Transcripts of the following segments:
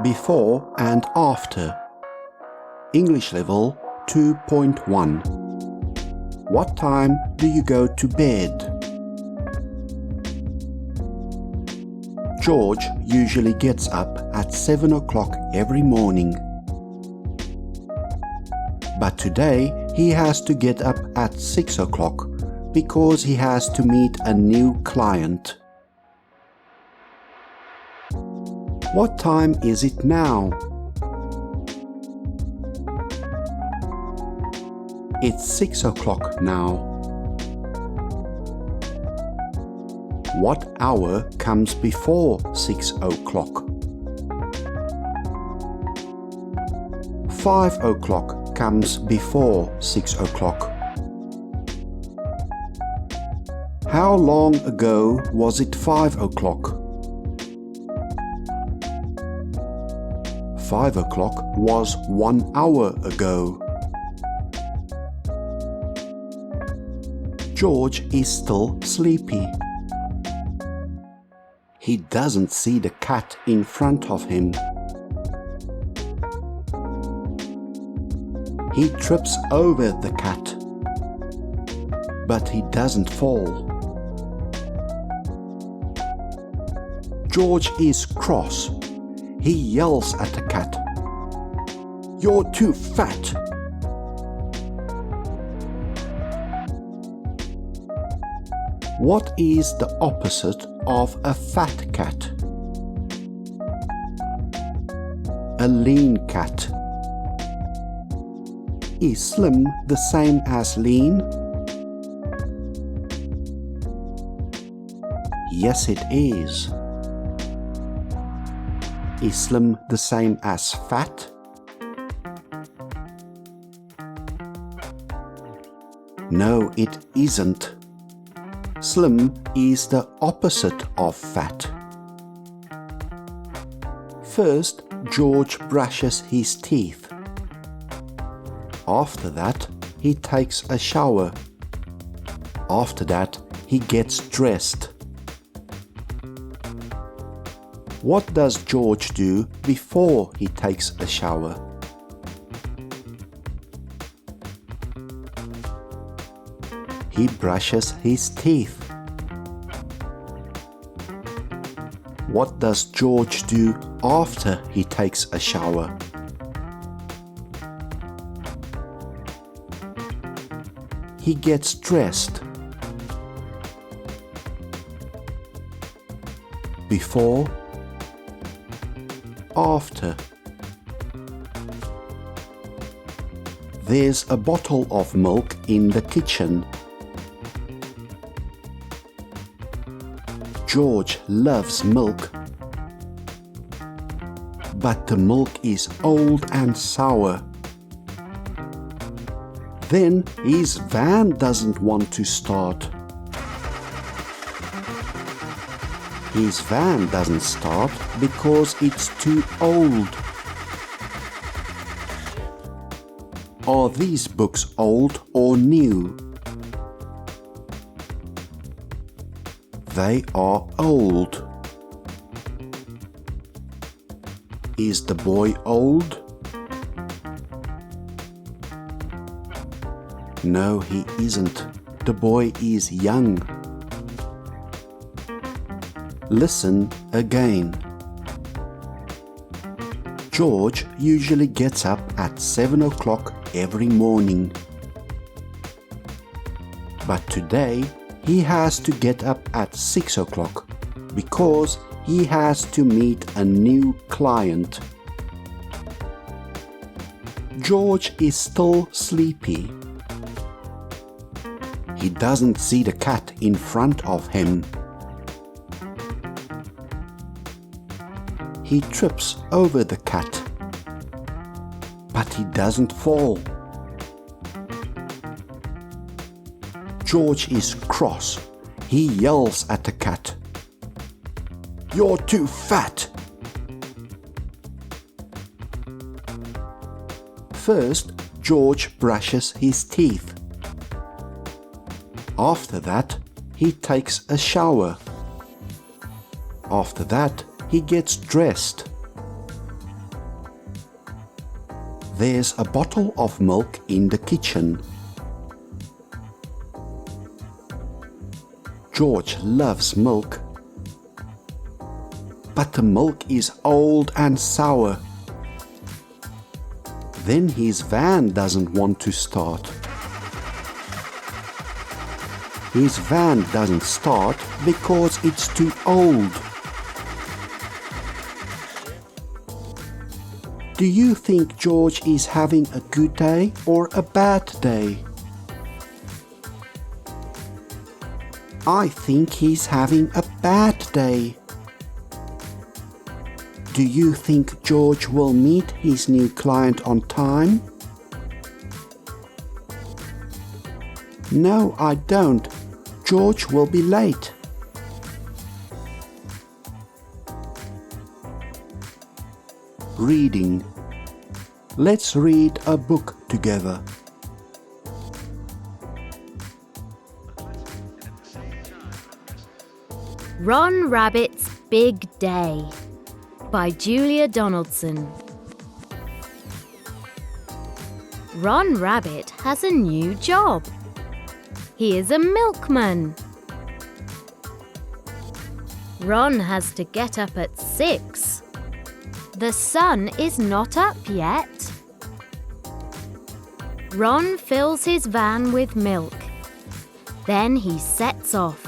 Before and after. English level 2.1. What time do you go to bed? George usually gets up at 7 o'clock every morning. But today he has to get up at 6 o'clock because he has to meet a new client. What time is it now? It's 6 o'clock now. What hour comes before 6 o'clock? 5 o'clock comes before 6 o'clock. How long ago was it 5 o'clock? 5 o'clock was 1 hour ago. George is still sleepy. He doesn't see the cat in front of him. He trips over the cat, but he doesn't fall. George is cross. He yells at the cat, "You're too fat!" What is the opposite of a fat cat? A lean cat. Is slim the same as lean? Yes, it is. Is slim the same as fat? No, it isn't. Slim is the opposite of fat. First, George brushes his teeth. After that, he takes a shower. After that, he gets dressed. What does George do before he takes a shower? He brushes his teeth. What does George do after he takes a shower? He gets dressed. Before, after. There's a bottle of milk in the kitchen. George loves milk, but the milk is old and sour. Then his van doesn't want to start. His van doesn't start because it's too old. Are these books old or new? They are old. Is the boy old? No, he isn't. The boy is young. Listen again. George usually gets up at 7 o'clock every morning. But today he has to get up at 6 o'clock because he has to meet a new client. George is still sleepy. He doesn't see the cat in front of him. He trips over the cat, but he doesn't fall. George is cross. He yells at the cat, "You're too fat!" First, George brushes his teeth. After that, he takes a shower. After that, he gets dressed. There's a bottle of milk in the kitchen. George loves milk, but the milk is old and sour. Then his van doesn't want to start. His van doesn't start because it's too old. Do you think George is having a good day or a bad day? I think he's having a bad day. Do you think George will meet his new client on time? No, I don't. George will be late. Reading. Let's read a book together. Ron Rabbit's Big Day by Julia Donaldson. Ron Rabbit has a new job. He is a milkman. Ron has to get up at 6. The sun is not up yet. Ron fills his van with milk. Then he sets off.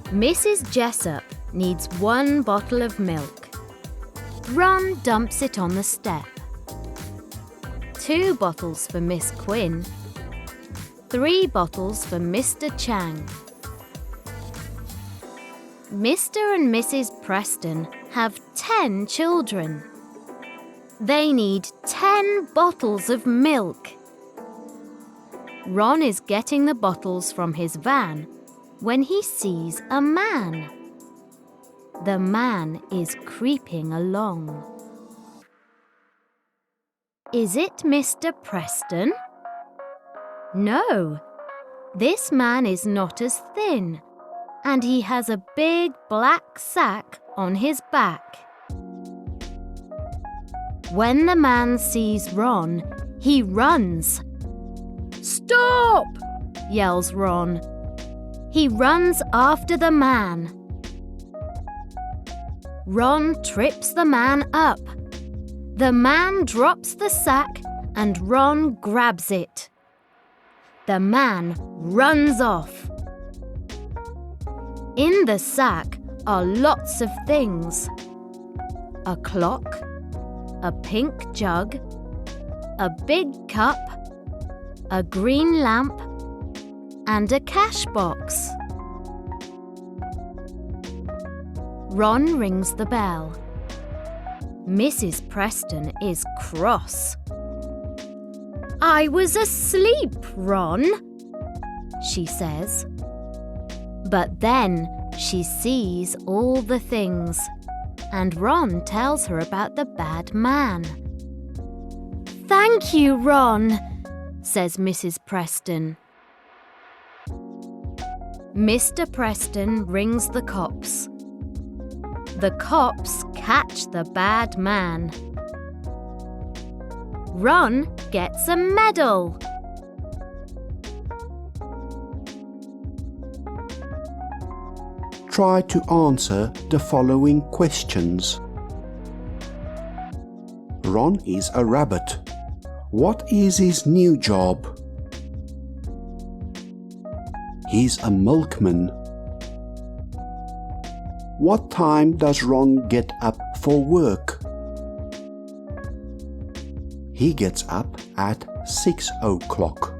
Mrs. Jessup needs 1 bottle of milk. Ron dumps it on the step. 2 bottles for Miss Quinn. 3 bottles for Mr. Chang. Mr. and Mrs. Preston have 10 children. They need 10 bottles of milk. Ron is getting the bottles from his van when he sees a man. The man is creeping along. Is it Mr. Preston? No, this man is not as thin, and he has a big black sack on his back. When the man sees Ron, he runs. "Stop!" yells Ron. He runs after the man. Ron trips the man up. The man drops the sack and Ron grabs it. The man runs off. In the sack are lots of things. A clock, a pink jug, a big cup, a green lamp, and a cash box. Ron rings the bell. Mrs. Preston is cross. "I was asleep, Ron," she says. But then she sees all the things, and Ron tells her about the bad man. "Thank you, Ron," says Mrs. Preston. Mr. Preston rings the cops. The cops catch the bad man. Ron gets a medal. Try to answer the following questions. Ron is a rabbit. What is his new job? He's a milkman. What time does Ron get up for work? He gets up at 6 o'clock.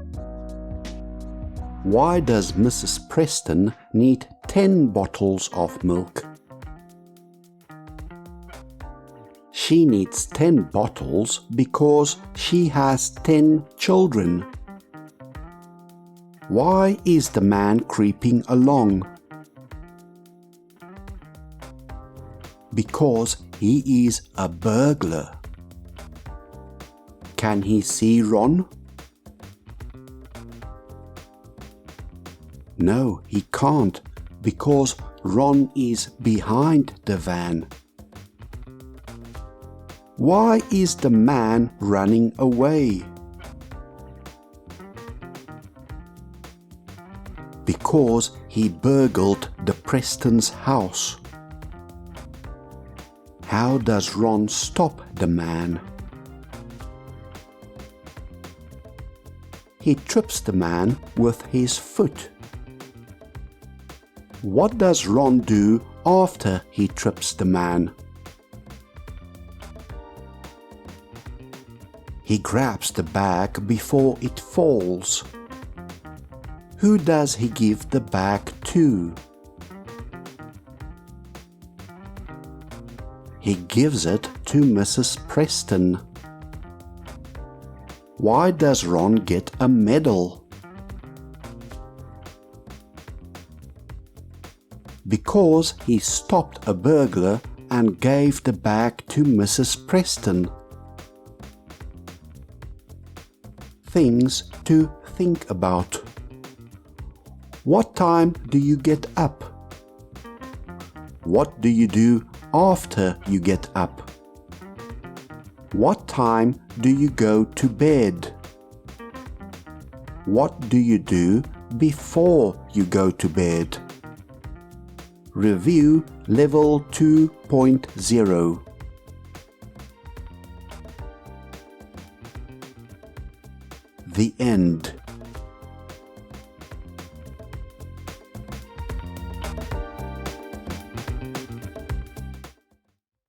Why does Mrs. Preston need 10 bottles of milk? She needs 10 bottles because she has 10 children. Why is the man creeping along? Because he is a burglar. Can he see Ron? No, he can't, because Ron is behind the van? Why is the man running away? Because he burgled the Prestons' house. How does Ron stop the man? He trips the man with his foot. What does Ron do after he trips the man? He grabs the bag before it falls. Who does he give the bag to? He gives it to Mrs. Preston. Why does Ron get a medal? Because he stopped a burglar and gave the bag to Mrs. Preston. Things to think about. What time do you get up? What do you do after you get up? What time do you go to bed? What do you do before you go to bed? Review Level 2.0. The end.